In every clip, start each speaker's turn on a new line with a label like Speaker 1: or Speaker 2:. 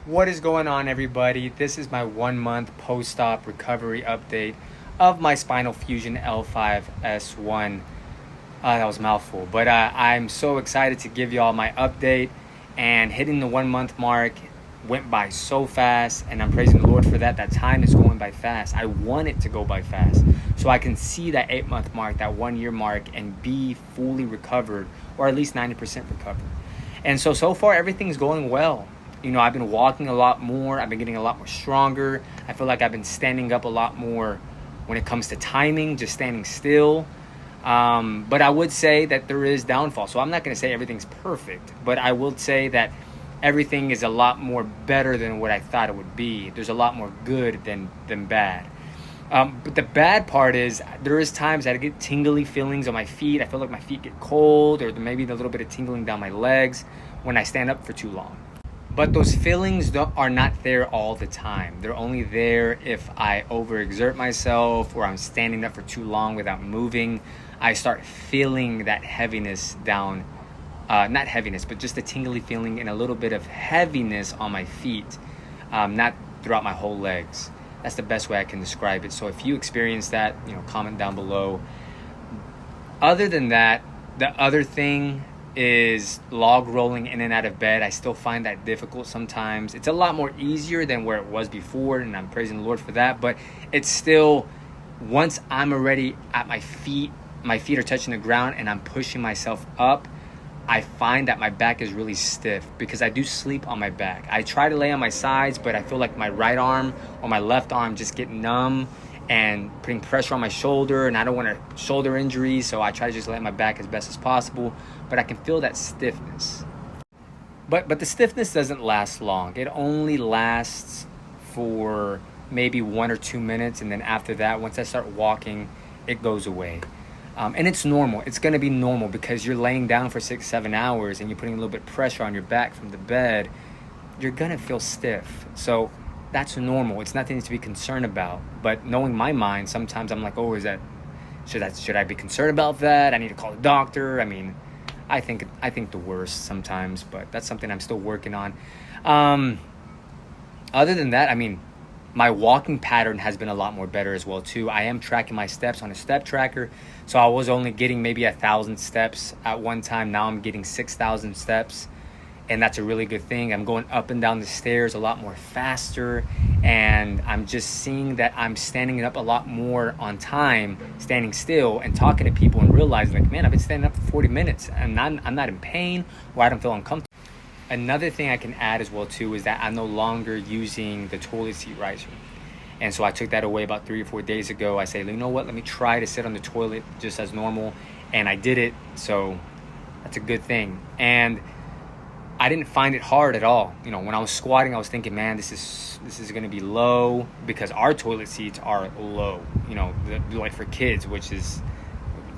Speaker 1: What is going on, everybody? This is my 1 month post-op recovery update of my spinal fusion L5-S1. That was a mouthful, but I'm so excited to give you all my update. And hitting the 1 month mark went by so fast, and I'm praising the Lord for that. That time is going by fast. I want it to go by fast, so I can see that 8 month mark, that 1 year mark, and be fully recovered, or at least 90% recovered. And so far everything's going well. I've been walking a lot more. I've been getting a lot more stronger. I feel like I've been standing up a lot more when it comes to timing, just standing still. But I would say that there is downfall. So I'm not going to say everything's perfect, but I will say that everything is a lot more better than what I thought it would be. There's a lot more good than bad. But the bad part is there is times that I get tingly feelings on my feet. I feel like my feet get cold, or maybe a little bit of tingling down my legs when I stand up for too long. But those feelings are not there all the time. They're only there if I overexert myself or I'm standing up for too long without moving. I start feeling that heaviness down, not heaviness, but just a tingly feeling and a little bit of heaviness on my feet, not throughout my whole legs. That's the best way I can describe it. So if you experience that, comment down below. Other than that, the other thing is log rolling in and out of bed. I still find that difficult sometimes. It's a lot more easier than where it was before, and I'm praising the Lord for that. But it's still, once I'm already at my feet are touching the ground and I'm pushing myself up, I find that my back is really stiff because I do sleep on my back. I try to lay on my sides, but I feel like my right arm or my left arm just get numb and putting pressure on my shoulder, and I don't want a shoulder injury, so I try to just lay my back as best as possible, but I can feel that stiffness. But the stiffness doesn't last long. It only lasts for maybe 1 or 2 minutes, and then after that, once I start walking, it goes away. And it's normal. It's going to be normal because you're laying down for 6-7 hours and you're putting a little bit of pressure on your back from the bed. You're going to feel stiff. So that's normal. It's nothing to be concerned about. But knowing my mind, sometimes I'm like, oh, should I be concerned about that? I need to call the doctor. I mean, I think the worst sometimes, but that's something I'm still working on. Other than that, my walking pattern has been a lot more better as well too. I am tracking my steps on a step tracker. So I was only getting maybe 1,000 steps at one time. Now I'm getting 6,000 steps. And that's a really good thing. I'm going up and down the stairs a lot more faster. And I'm just seeing that I'm standing up a lot more on time, standing still and talking to people and realizing like, man, I've been standing up for 40 minutes and I'm not in pain or I don't feel uncomfortable. Another thing I can add as well too is that I'm no longer using the toilet seat riser. And so I took that away about 3 or 4 days ago. I said, you know what, let me try to sit on the toilet just as normal. And I did it. So that's a good thing. And I didn't find it hard at all. When I was squatting, I was thinking, man, this is going to be low because our toilet seats are low, like for kids, which is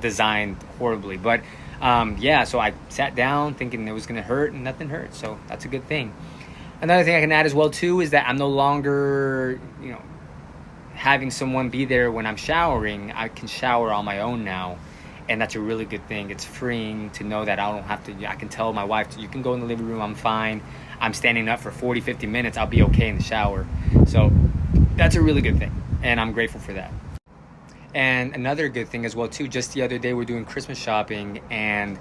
Speaker 1: designed horribly. But so I sat down thinking it was going to hurt and nothing hurt. So that's a good thing. Another thing I can add as well too is that I'm no longer, having someone be there when I'm showering. I can shower on my own now. And that's a really good thing. It's freeing to know that I don't have to, I can tell my wife, you can go in the living room, I'm fine. I'm standing up for 40, 50 minutes, I'll be okay in the shower. So that's a really good thing. And I'm grateful for that. And another good thing as well too, just the other day we're doing Christmas shopping, and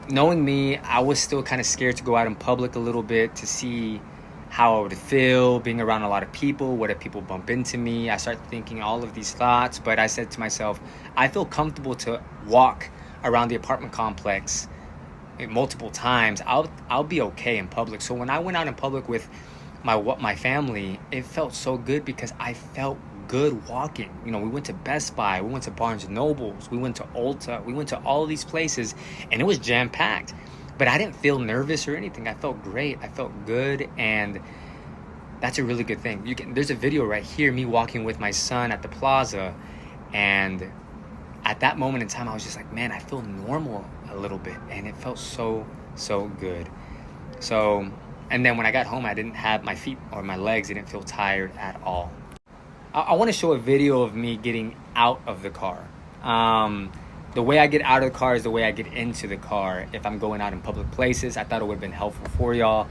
Speaker 1: knowing me, I was still kind of scared to go out in public a little bit to see how I would feel being around a lot of people. What if people bump into me? I started thinking all of these thoughts, but I said to myself, I feel comfortable to walk around the apartment complex multiple times. I'll be okay in public. So when I went out in public with my family, it felt so good because I felt good walking. We went to Best Buy, we went to Barnes and Nobles, we went to Ulta, we went to all of these places, and it was jam-packed. But I didn't feel nervous or anything. I felt great. I felt good, and that's a really good thing. There's a video right here, me walking with my son at the plaza, and at that moment in time, I was just like, man, I feel normal a little bit, and it felt so good. So, and then when I got home, I didn't have my feet or my legs didn't feel tired at all. I want to show a video of me getting out of the car. The way I get out of the car is the way I get into the car if I'm going out in public places. I thought it would have been helpful for y'all.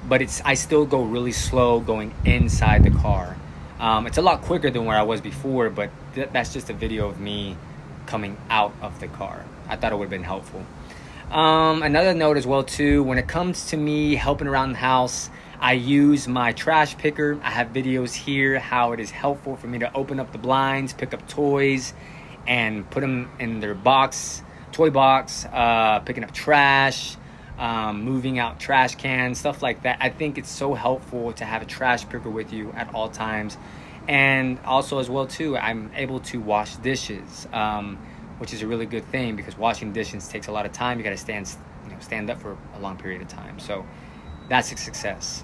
Speaker 1: but I still go really slow going inside the car. It's a lot quicker than where I was before, but that's just a video of me coming out of the car. I thought it would have been helpful. Another note as well too, when it comes to me helping around the house, I use my trash picker. I have videos here how it is helpful for me to open up the blinds, pick up toys, and put them in their toy box, picking up trash, moving out trash cans, stuff like that. I think it's so helpful to have a trash picker with you at all times. And also as well too, I'm able to wash dishes, which is a really good thing because washing dishes takes a lot of time. You got to stand up for a long period of time. So that's a success.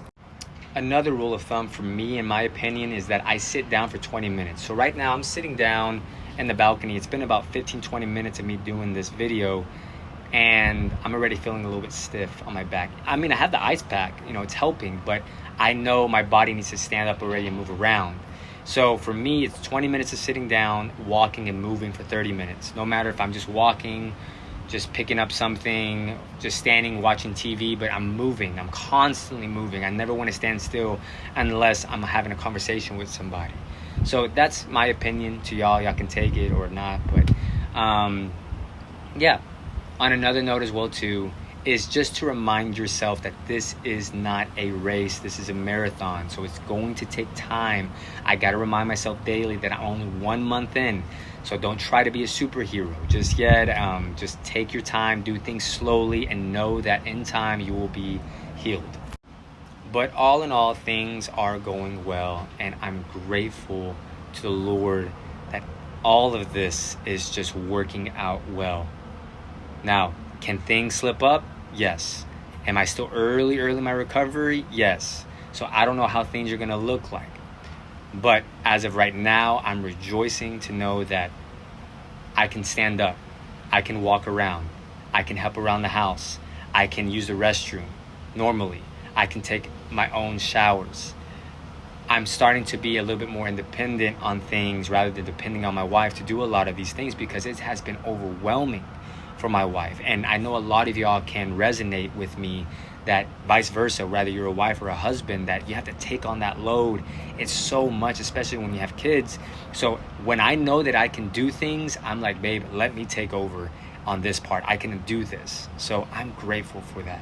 Speaker 1: Another rule of thumb for me, in my opinion, is that I sit down for 20 minutes. So right now I'm sitting down in the balcony. It's been about 15-20 minutes of me doing this video, and I'm already feeling a little bit stiff on my back. I mean, I have the ice pack, it's helping, but I know my body needs to stand up already and move around. So for me, it's 20 minutes of sitting down, walking and moving for 30 minutes. No matter if I'm just walking, just picking up something, just standing, watching TV, but I'm moving. I'm constantly moving. I never want to stand still unless I'm having a conversation with somebody. So that's my opinion to y'all. Y'all can take it or not. But yeah. On another note as well too, is just to remind yourself that this is not a race. This is a marathon. So it's going to take time. I got to remind myself daily that I'm only 1 month in. So don't try to be a superhero just yet. Just take your time, do things slowly, and know that in time you will be healed. But all in all, things are going well, and I'm grateful to the Lord that all of this is just working out well. Now, can things slip up? Yes. Am I still early in my recovery? Yes. So I don't know how things are going to look like. But as of right now, I'm rejoicing to know that I can stand up. I can walk around. I can help around the house. I can use the restroom normally. I can take my own showers. I'm starting to be a little bit more independent on things rather than depending on my wife to do a lot of these things because it has been overwhelming for my wife. And I know a lot of y'all can resonate with me that vice versa, whether you're a wife or a husband, that you have to take on that load. It's so much, especially when you have kids. So when I know that I can do things, I'm like, babe, let me take over on this part. I can do this. So I'm grateful for that.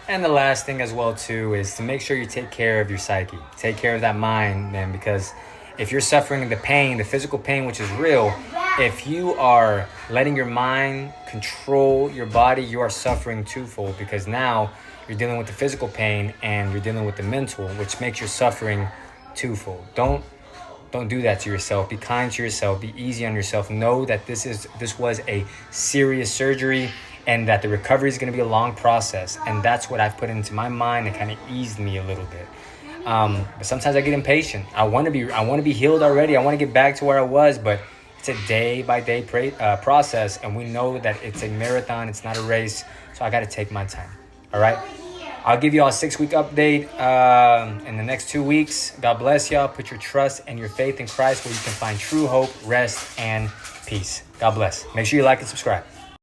Speaker 1: And the last thing as well too is to make sure you take care of your psyche. Take care of that mind, man, because if you're suffering the pain, the physical pain, which is real, if you are letting your mind control your body, you are suffering twofold because now you're dealing with the physical pain and you're dealing with the mental, which makes your suffering twofold. Don't do that to yourself. Be kind to yourself. Be easy on yourself. Know that this was a serious surgery and that the recovery is going to be a long process. And that's what I've put into my mind and kind of eased me a little bit. But sometimes I get impatient. I want to be healed already. I want to get back to where I was, but it's a day-by-day process, and we know that it's a marathon. It's not a race, so I got to take my time. All right? I'll give you all a 6-week update in the next 2 weeks. God bless y'all. Put your trust and your faith in Christ where you can find true hope, rest, and peace. God bless. Make sure you like and subscribe.